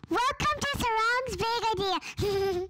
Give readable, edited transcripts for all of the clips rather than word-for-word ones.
Welcome to Sarang's Big Idea.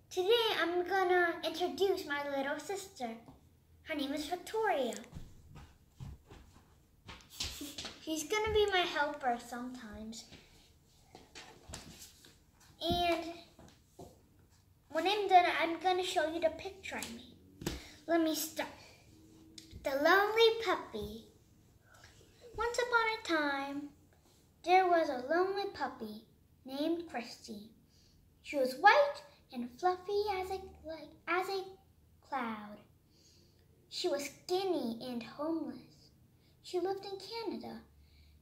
Today I'm gonna introduce my little sister. Her name is Victoria. She's gonna be my helper sometimes. And when I'm done, I'm gonna show you the picture I made. Let me start. The lonely puppy. Once upon a time, there was a lonely puppy named Christy. She was white and fluffy as a cloud. She was skinny and homeless. She lived in Canada.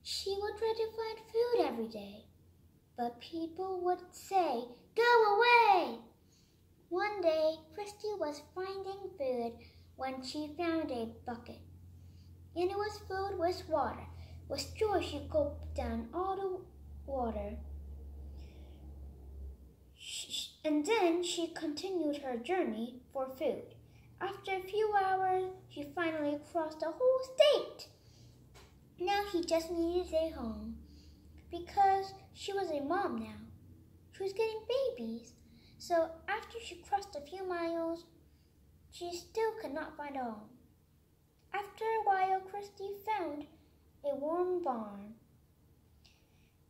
She would try to find food every day, but people would say, "Go away!" One day, Christy was finding food when she found a bucket, and it was filled with water. With joy, she gulped down all the water. And then she continued her journey for food. After a few hours, she finally crossed the whole state. Now she just needed a home because she was a mom now. She was getting babies. So after she crossed a few miles, she still could not find a home. After a while, Christy found a warm barn.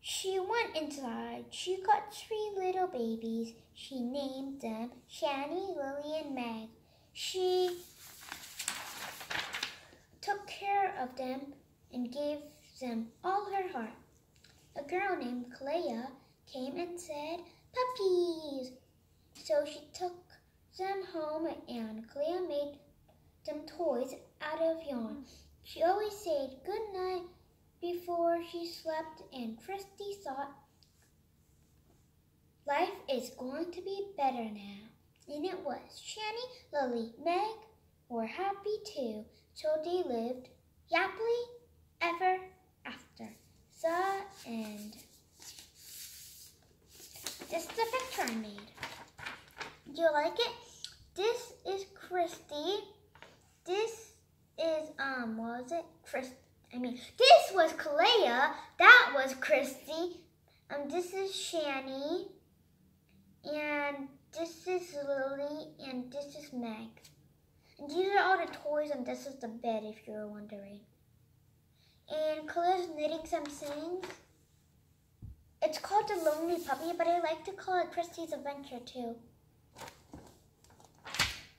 She went inside. She got 3 little babies. She named them Shani, Lily, and Meg. She took care of them and gave them all her heart. A girl named Clea came and said, "Puppies!" So she took them home and Clea made them toys out of yarn. She always said good night before she slept, and Christy thought, life is going to be better now. And it was. Shani, Lily, Meg were happy too, so they lived happily ever after. The end. This is the picture I made. Do you like it? This is Christy. This is, what was it? This was Clea. That was Christy. This is Shani. And this is Lily. And this is Meg. And these are all the toys, and this is the bed, if you were wondering. And Clea's knitting some things. It's called The Lonely Puppy, but I like to call it Christy's Adventure too.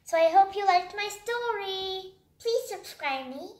So I hope you liked my story. Please subscribe me.